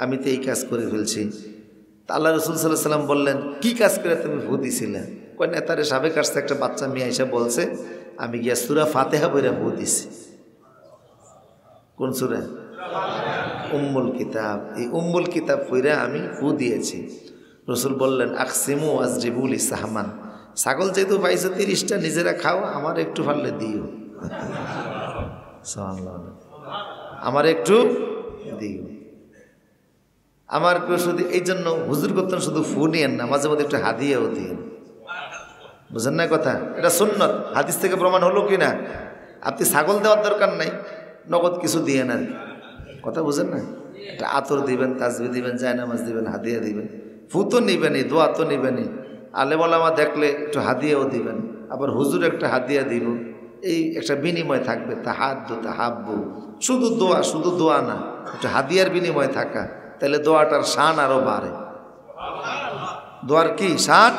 আমি তো এই কাজ করে ফেলছি। তা আল্লাহ রসুল সাল্লাহ সাল্লাম বললেন, কি কাজ করে তুমি ভু দিছিলে? কয় নেতারে সাবেক আসতে একটা বাচ্চা মেয়ে এসে বলছে, আমি গিয়া সূরা ফাতিহা বইরা ভু দিছি। কোন সূরা? উম্মুল কিতাব। এই উম্মুল কিতাব পইরা আমি ফু দিয়েছি। রসুল বললেন, আকসিমু আজরিবুল ইসাহমান, ছাগল যেহেতু পাইছে 30টা, নিজেরা খাও, আমার একটু পারলে দিও, আমার একটু দিও। আমার শুধু এই জন্য হুজুর করতেন শুধু ফু নিয়েন না, মাঝে মধ্যে একটু হাদিয়াও দিন। বুঝেন না কথা? এটা সুন্নত, হাদিস থেকে প্রমাণ হলো কি না? আপনি ছাগল দেওয়ার দরকার নাই, নগদ কিছু দিয়ে না, কথা বুঝেন না? একটা আতর দিবেন, তাজবি দিবেন, জায়নামাজ দিবেন, হাদিয়া দিবেন। ফু তো নিবেনই, দোয়া তো নিবেনই, আলেম ওলামা দেখলে একটু হাদিয়াও দিবেন, আবার হুজুর একটা হাদিয়া দিব, এই একটা বিনিময় থাকবে। তাহাদ্দু তাহাব্বু, শুধু দোয়া না, একটু হাদিয়ার বিনিময় থাকা, তাহলে দোয়াটার শান আরও বাড়ে। দোয়ার কি শান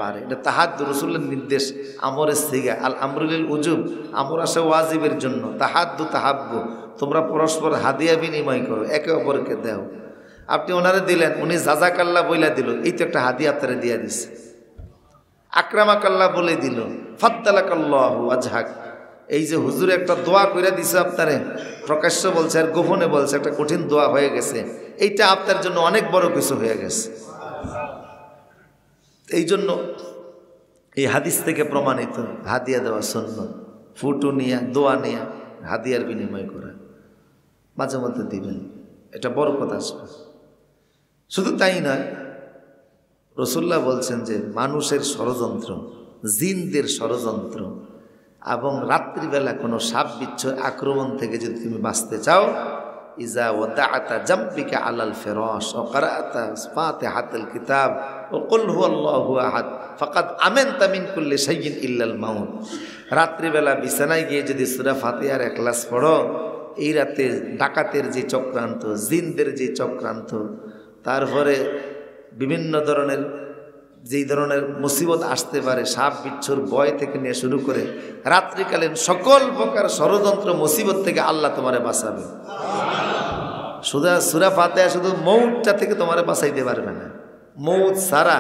বাড়ে। এটা তাহাদ্দু, রসুলের নির্দেশ, আমরের সিগা, আল আমরুল উজুব, আমর আসে ওয়াজিবের জন্য। তাহাদ্দু তাহাব্বু, তোমরা পরস্পর হাদিয়া বিনিময় করো, একে অপরকে দাও। আপনি ওনারে দিলেন, উনি জাজাকাল্লাহ বইলা দিল, এই তো একটা হাদিয়া আপনারে দিয়া দিছে। আকরামাকাল্লাহ বলে দিল, ফাদ্দালাকাল্লাহু আজহাক, এই যে হুজুর একটা দোয়া কইরা দিছে আপনারে, প্রকাশ্য বলছে আর গোপনে বলছে, একটা কঠিন দোয়া হয়ে গেছে, এইটা আপনার জন্য অনেক বড় কিছু হয়ে গেছে। এই জন্য এই হাদিস থেকে প্রমাণিত হাদিয়া দেওয়া সুন্নাত। ফুটু নিয়া, দোয়া নিয়া হাদিয়ার বিনিময় করা, মাঝে মধ্যে দিবেন, এটা বরকত আসবে। শুধু তাই নয়, রসুল্লাহ বলছেন যে মানুষের ষড়যন্ত্র, জিনদের ষড়যন্ত্র এবং রাত্রিবেলা কোনো সাপ বিচ্ছুর আক্রমণ থেকে যদি তুমি বাঁচতে চাও, ইজা ওয়াদাআতা জাম্বিকা আলাল ফিরাশ ওয়া ক্রাআতা ফাতিহাতুল কিতাব ওয়া কুল হুয়াল্লাহু আহাদ ফাকাদ আমানতা মিন কুল্লি শাইইন ইল্লাল মাউত। রাত্রিবেলা বিছানায় গিয়ে যদি সূরা ফাতিহার ইখলাস পড়ো, এই রাতে ডাকাতের যে চক্রান্ত, জিনদের যে চক্রান্ত, তারপরে বিভিন্ন ধরনের যেই ধরনের মুসিবত আসতে পারে, সাপ বিচ্ছুর ভয় থেকে নিয়ে শুরু করে রাত্রিকালীন সকল প্রকার ষড়যন্ত্র মুসিবত থেকে আল্লাহ তোমারে বাঁচাবে। শুধু সূরা ফাতিহা শুধু মৌতটা থেকে তোমারে বাঁচাইতে পারবে না, মৌত ছাড়া,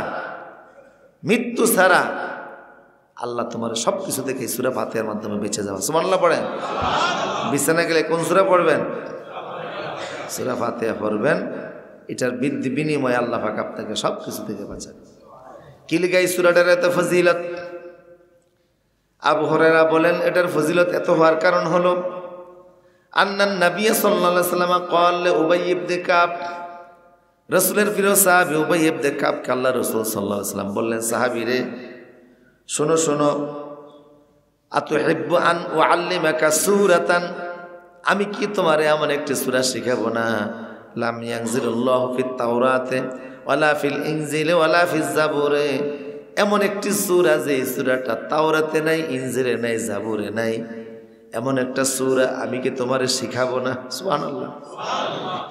মৃত্যু ছাড়া আল্লাহ তোমার সব কিছু থেকে সূরা ফাতিহার মাধ্যমে বেঁচে যাওয়া। সুবহানাল্লাহ পড়েন। বিছানা গেলে কোন সূরা পড়বেন? সূরা ফাতিহা পড়বেন। এটার বিনিময়ে আল্লাহ পাক আপনাকে সব কিছু থেকে বাঁচাবে। কি লিখা এই সূরাটার এত ফজিলত? আবু হুরায়রা বলেন, এটার ফজিলত এত হওয়ার কারণ হলো আন্নান নবী সাল্লাল্লাহু আলাইহি ওয়াসাল্লাম قال لأبي بن كعب, রাসূলের প্রিয় সাহাবী উবাই ইবনে কাবকে আল্লাহ রাসূল সাল্লাল্লাহু আলাইহি ওয়াসাল্লাম বললেন, সাহাবী রে শোনো শোনো, আতুহিব্বু আন উআল্লিমাকা সূরাতান, আমি কি তোমারে এমন একটি সূরা শিখাবো না, লাম ইয়ানজিলুল্লাহু ফিত তাওরাতে ওয়ালা ফিল ইনজিলে ওয়ালা ফিজ জাবুরে, এমন একটি সূরা যে সূরাটা তাওরাতে নাই, ইনজিলে নাই, জাবুরে নাই, এমন একটা সূরা আমি কি তোমারে শিখাবো না? সুবহানাল্লাহ।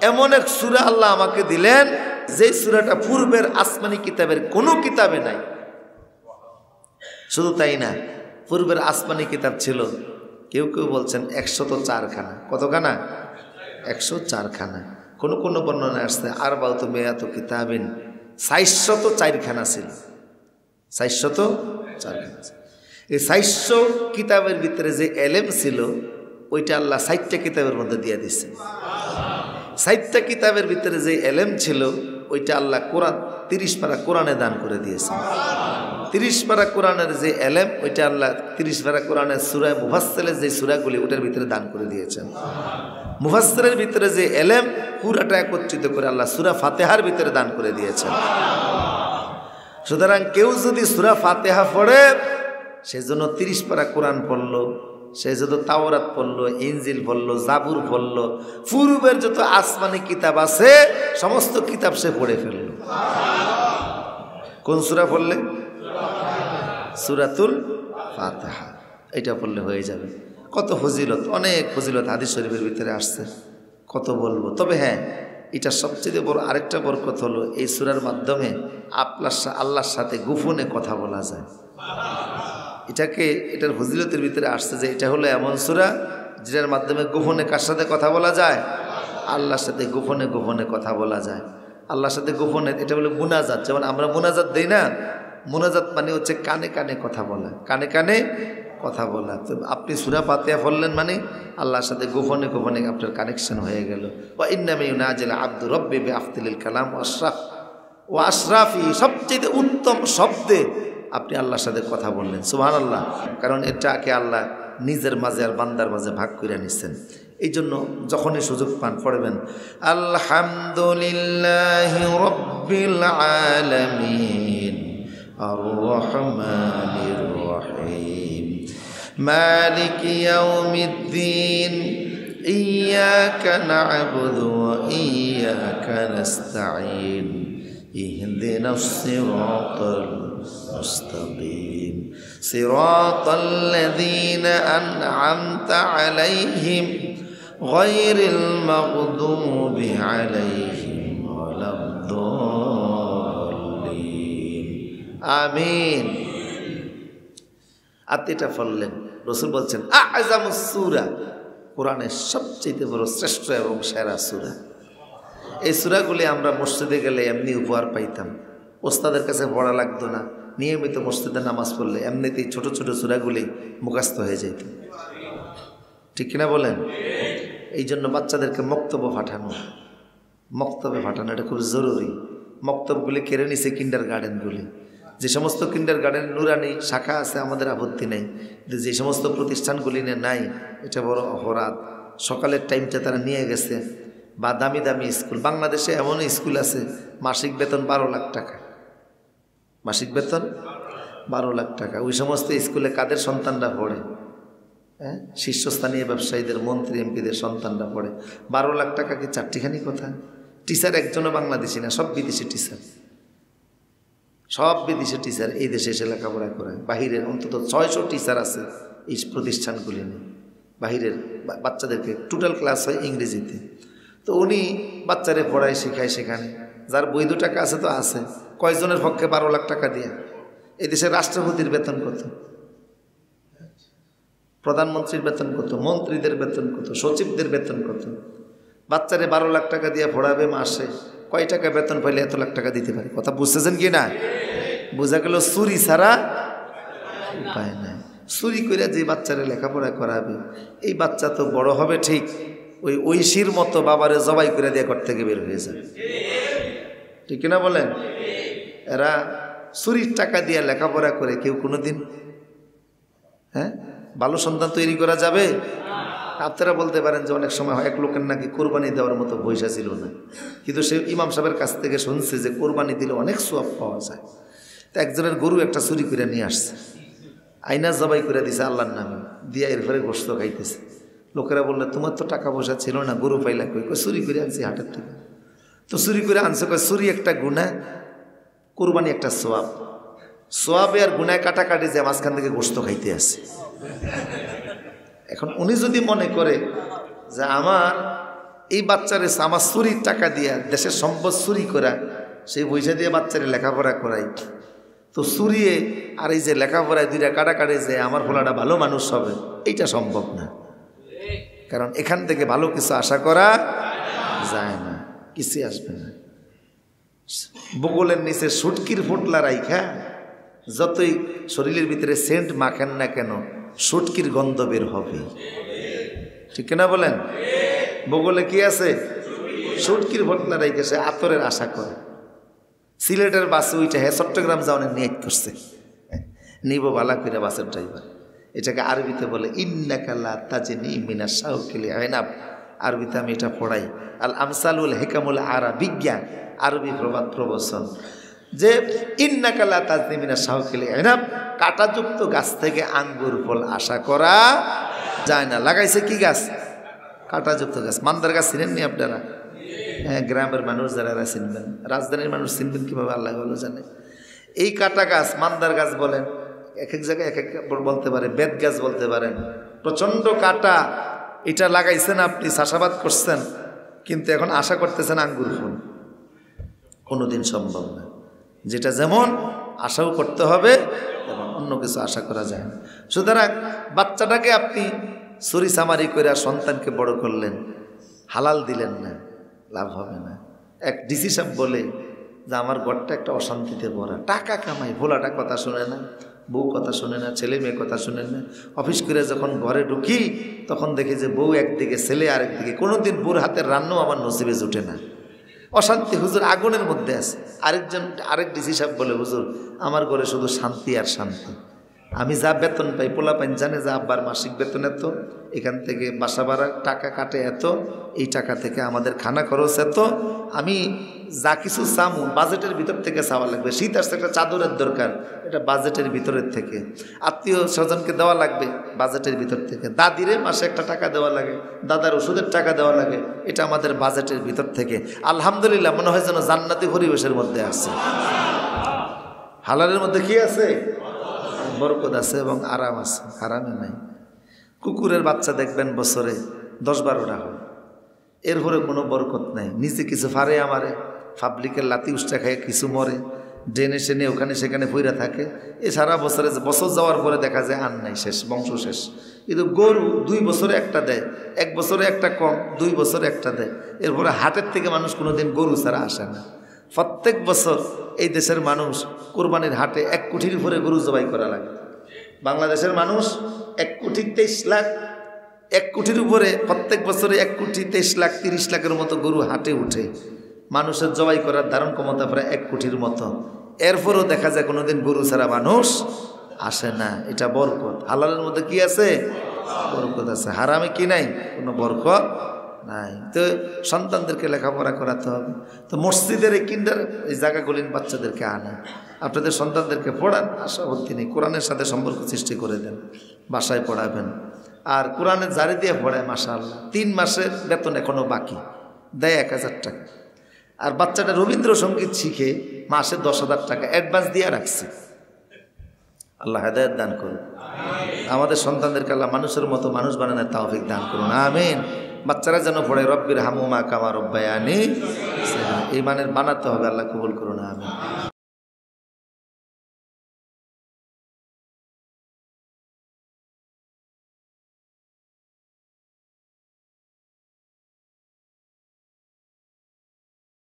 এমন এক সূরা আল্লাহ আমাকে দিলেন যে সূরাটা পূর্বের আসমানি কিতাবের কোনো কিতাবে নাই। শুধু তাই না, পূর্বের আসমানি কিতাব ছিল, কেউ কেউ বলছেন 104 খানা। কতখানা? 104 খানা। কোনো কোনো বর্ণনা আসছে আরবাউত মিয়াত কিতাবিন, 404 খানা ছিল, 404 খানা ছিল। এই 400 কিতাবের ভিতরে যে এলেম ছিল ওইটা আল্লাহ 60টা কিতাবের মধ্যে দিয়ে দিচ্ছে। 60টা কিতাবের ভিতরে যে এলেম ছিল ওইটা আল্লাহ কোরআন 30 পারা কোরআনে দান করে দিয়েছে। 30 পারা কোরআনের যে এলেম ওইটা আল্লাহ 30 পারা কোরআনের সূরা মুফাসসালের যে সূরাগুলি ওটার ভিতরে দান করে দিয়েছেন। মুফাসসালের ভিতরে যে এলেম পুরাটা একত্রিত করে আল্লাহ সূরা ফাতিহার ভিতরে দান করে দিয়েছেন। সুতরাং কেউ যদি সূরা ফাতিহা পড়ে, সেজন্য 30 পারা কোরআন পড়লো, সে যত তাওরাত পড়লো, ইনজিল পড়লো, জাবুর পড়লো, পূর্বের যত আসমানি কিতাব আছে সমস্ত কিতাব সে পড়ে ফেললো। কোন সূরা পড়লে? সূরাতুল ফাতিহা, এটা পড়লে হয়ে যাবে। কত ফজিলত, অনেক ফজিলত হাদিস শরীফের ভিতরে আসছে, কত বলবো। তবে হ্যাঁ, এটা সবচেয়ে বড় আরেকটা বরকত হলো এই সূরার মাধ্যমে আল্লাহর সাথে গোপনে কথা বলা যায়। এটার ফজিলতের ভিতরে আসছে যে এটা হলো এমন সূরা যেটার মাধ্যমে গোপনে কার সাথে কথা বলা যায়? আল্লাহর সাথে গোপনে গোপনে কথা বলা যায়। আল্লাহর সাথে গোপনে, এটা হলো মুনাজাত। যেমন আমরা মুনাজাত দেই না, মুনাজাত মানে হচ্ছে কানে কানে কথা বলা, কানে কানে কথা বলা। তো আপনি সূরা ফাতিহা পড়লেন মানে আল্লাহর সাথে গোপনে গোপনে আপনার কানেকশন হয়ে গেল। ওয়া ইন্নামা ইউনাজিল আব্দু রাব্বি বিআফদিলিল কালাম ওয়া আশরাফি, সবচেয়ে উত্তম শব্দে আপনি আল্লাহর সাথে কথা বললেন। সুবহানাল্লাহ। কারণ এটাকে আল্লাহ নিজের মাঝে আর বান্দার মাঝে ভাগ করে নিচ্ছেন। এই জন্য যখনই সুযোগ পান পড়বেন আলহামদুলিল্লাহি রাব্বিল আলামিন আর রহমানির রহিম মালিকি ইয়াউমিদ্দিন ইয়্যাকা না'বুদু ওয়া ইয়্যাকা নাস্তাঈন ইহদিনাস সিরাতাল মুস্তাকিম সিরাতাল লাযীনা আন'আমতা আলাইহিম গায়রিল মাগদুবি আলাইহিম ওয়ালাদ-দাল্লিন। আমিন। আত্মীয়টা পড়লেন, রসুল বলছেন আ'যামুস সূরা, কোরআনের সবচেয়ে বড় শ্রেষ্ঠ এবং সেরা সূরা। এই সূরাগুলি আমরা মসজিদে গেলে এমনি উপহার পাইতাম, ওস্তাদের কাছে পড়া লাগতো না। নিয়মিত মসজিদে নামাজ পড়লে এমনিতেই ছোট ছোট সূরাগুলি মুখস্থ হয়ে যেত। ঠিক কিনা বলেন? এই জন্য বাচ্চাদেরকে মক্তব্য পাঠানো, এটা খুব জরুরি। মক্তবগুলি কেড়ে নিছে কিন্ডার গার্ডেনগুলি। যে সমস্ত কিন্ডার গার্ডেন নুরানি শাখা আছে আমাদের আপত্তি নেই, কিন্তু যে সমস্ত প্রতিষ্ঠানগুলি নাই এটা বড় অপরাধ। সকালের টাইমটা তারা নিয়ে গেছে, বা দামি দামি স্কুল। বাংলাদেশে এমন স্কুল আছে মাসিক বেতন 12 লাখ টাকা, মাসিক বেতন 12 লাখ টাকা। ওই সমস্ত স্কুলে কাদের সন্তানরা পড়ে? হ্যাঁ, শীর্ষস্থানীয় ব্যবসায়ীদের, মন্ত্রী এমপিদের সন্তানরা পড়ে। 12 লাখ টাকা কি চারটিখানি কথা? টিচার একজনও বাংলাদেশি না, সব বিদেশি টিচার, সব বিদেশি টিচার এই দেশে এসে লেখাপড়া করায়। বাহিরের অন্তত 600 টিচার আছে এই প্রতিষ্ঠানগুলি নিয়ে। বাহিরের বাচ্চাদেরকে টোটাল ক্লাস হয় ইংরেজিতে। তো উনি বাচ্চারে পড়ায়, শেখায় সেখানে। যার বৈধ টাকা আছে তো আছে, কয়জনের পক্ষে 12 লাখ টাকা দিয়ে? এই দেশের রাষ্ট্রপতির বেতন কত, প্রধানমন্ত্রীর বেতন কত, মন্ত্রীদের বেতন কত, সচিবদের বেতন কত? বাচ্চারে 12 লাখ টাকা দিয়ে পড়াবে, মাসে কয় টাকা বেতন পাইলে এত লাখ টাকা দিতে পারে? কথা বুঝতেছেন কি না? বোঝা গেল চুরি ছাড়া উপায় নাই। চুরি করে যে বাচ্চারে লেখাপড়া করাবে, এই বাচ্চা তো বড় হবে ঠিক ওই ঐশীর মতো বাবারে জবাই করে দিয়ে ঘর থেকে বের হয়ে যাবে। ঠিক কিনা বলেন? এরা চুরির টাকা দিয়ে লেখাপড়া করে কেউ কোনোদিন ভালো সন্তান তৈরি করা যাবে? আপনারা বলতে পারেন যে অনেক সময় এক লোকের নাকি কোরবানি দেওয়ার মতো পয়সা ছিল না, কিন্তু সে ইমাম সাহেবের কাছ থেকে শুনছে যে কোরবানি দিলে অনেক সওয়াব পাওয়া যায়। তো একজনের গরু একটা চুরি করে নিয়ে আসছে, আইনা জবাই করে দিছে আল্লাহর নামে, দিয়া এরপরে গোশত খাইতেছে। লোকেরা বললে তোমার তো টাকা পয়সা ছিল না, গরু পাইলা কই? চুরি করে আনছি হাটের থেকে। তো চুরি করে আনছে, কয় চুরি একটা গুনাহ, কোরবানি একটা সওয়াব। সওয়াবে আর গুনাহ কাটাকাটি যে মাঝখান থেকে গোশত খাইতে আসে। এখন উনি যদি মনে করে যে আমার এই বাচ্চারে আমার চুরির টাকা দিয়া দেশের সম্পদ চুরি করা, সেই পয়সা দিয়ে বাচ্চারে লেখাপড়া করাই, তো চুরিয়ে আর এই যে লেখাপড়ায় দুইটা কাটাকাটি যে আমার ফলাটা ভালো মানুষ হবে, এইটা সম্ভব না। কারণ এখান থেকে ভালো কিছু আশা করা যায় না, কিছুই আসবে না। বগলের নিচে সুটকির ফুটলা রাইখা যতই শরীরের ভিতরে সেন্ট মাখেন না কেন, সুটকির গন্ধ বের হবে। ঠিক কিনা বলেন? বগলে কি আছে? সুটকির ফুটলা রাইখা সে আতরের আশা করে। সিলেটের বাসে উইটা চট্টগ্রাম যাওয়ার নিয়ত করছে, নিব বালা করে বাসের ড্রাইভার। এটাকে আরবিতে বলে ইন্নাকা লা তাজনি মিনাশ শাউকিল আইনাব। আরবিতে আমি এটা পড়াই, আল আমসালুল হিকামুল আরাবিয়্যা, আরবি প্রবাদ প্রবচন, যে ইন্নাকা লা তাজনি মিনাশ শাউকিল আইনাব, কাঁটাযুক্ত গাছ থেকে আঙ্গুর ফল আশা করা যায় না। লাগাইছে কি গাছ? কাঁটাযুক্ত গাছ। মান্দার গাছ চিনেননি আপনারা? হ্যাঁ, গ্রামের মানুষ যারা চিনবেন, রাজধানীর মানুষ চিনবেন কীভাবে আল্লাহ ভালো জানে। এই কাটা গাছ, মান্দার গাছ বলেন, এক এক জায়গায় এক এক বলতে পারে, বেত গাছ বলতে পারেন, প্রচণ্ড কাটা। এটা লাগাইছেন আপনি, চাষাবাদ করছেন, কিন্তু এখন আশা করতেছেন আঙ্গুর ফল, কোনোদিন সম্ভব না। যেটা যেমন আশাও করতে হবে এবং অন্য কিছু আশা করা যায় না। সুতরাং বাচ্চাটাকে আপনি ছুরি চামারি করে সন্তানকে বড় করলেন, হালাল দিলেন না, লাভ হবে না। এক ডিসি সাহেব বলে যে আমার ঘরটা একটা অশান্তিতে ভরা, টাকা কামাই, ভোলাটা কথা শোনে না, বউ কথা শোনে না, ছেলে মেয়ে কথা শোনে না। অফিস করে যখন ঘরে ঢুকি তখন দেখি যে বউ একদিকে, ছেলে আরেকদিকে। কোনোদিন বউর হাতের রান্নাও আমার নসিবে জুটে না, অশান্তি। হুজুর আগুনের মধ্যে আছে। আরেক ডিসি সাহেব বলে, হুজুর আমার ঘরে শুধু শান্তি আর শান্তি। আমি যা বেতন পাই, পোলা পাইন জানে যে আব্বার মাসিক বেতন এত, এখান থেকে বাসা ভাড়া টাকা কাটে এত, এই টাকা থেকে আমাদের খানা খরচ এত, আমি যা কিছু চামু বাজেটের ভিতর থেকে চাওয়া লাগবে। শীত আসছে, একটা চাদরের দরকার, এটা বাজেটের ভিতরের থেকে। আত্মীয় স্বজনকে দেওয়া লাগবে বাজেটের ভিতর থেকে। দাদিরে মাসে একটা টাকা দেওয়া লাগে, দাদার ওষুধের টাকা দেওয়া লাগে, এটা আমাদের বাজেটের ভিতর থেকে। আলহামদুলিল্লাহ, মনে হয় যেন জান্নাতি পরিবেশের মধ্যে আছে। হালালের মধ্যে কি আছে? বরকত আছে এবং আরাম আছে, আরামে নাই। কুকুরের বাচ্চা দেখবেন বছরে 10-12টা হয়, এরপরে কোনো বরকত নাই। নিচে কিছু ফারে আমারে, পাবলিকের লাতি উষ্টা খায় কিছু মরে, ড্রেনে সেনে ওখানে সেখানে পইরা থাকে। এ সারা বছর যাওয়ার পরে দেখা যায় আর নাই, শেষ, বংশ শেষ। কিন্তু গরু 2 বছরে একটা দেয়, 1 বছরে একটা কম, 2 বছরে একটা দেয়। এরপরে হাটের থেকে মানুষ কোনোদিন গরু ছাড়া আসে না। প্রত্যেক বছর এই দেশের মানুষ কোরবানির হাটে 1 কোটির উপরে গরু জবাই করা লাগে। বাংলাদেশের মানুষ 1 কোটি 23 লাখ, 1 কোটির উপরে প্রত্যেক বছরে 1 কোটি 23 লাখ 30 লাখের মতো গরু হাটে উঠে। মানুষের জবাই করার ধারণ ক্ষমতা প্রায় 1 কোটির মতো। এরপরও দেখা যায় কোনোদিন গরু ছাড়া মানুষ আসে না। এটা বরকত। হালালের মধ্যে কি আছে? বরকত আছে। হারামে কি নাই? কোনো বরকত নাই। তো সন্তানদেরকে লেখাপড়া করাতে হবে। তো মসজিদের এই কিন্ডার এই জায়গাগুলির বাচ্চাদেরকে আনে, আপনাদের সন্তানদেরকে পড়ান, আশা ভর্তি নেই। কোরআনের সাথে সম্পর্ক সৃষ্টি করে দেন, বাসায় পড়াবেন। আর কোরআনের জারি দিয়ে পড়ায়, মাশাআল্লাহ। 3 মাসের বেতন এখনও বাকি, দেয় 1000 টাকা। আর বাচ্চাটা রবীন্দ্রসঙ্গীত শিখে মাসে 10,000 টাকা অ্যাডভান্স দিয়ে রাখছে। আল্লাহ হেদায়েত দান করুন। আমাদের সন্তানদেরকে আল্লাহ মানুষের মতো মানুষ বানানোর তৌফিক দান করুন, আমিন। বাচ্চারা যেন পড়ে রব্বির হামুমা কামা রব্বায়ানি, এই মানের বানাতে হবে। আল্লাহ কবুল করুন, আমিন।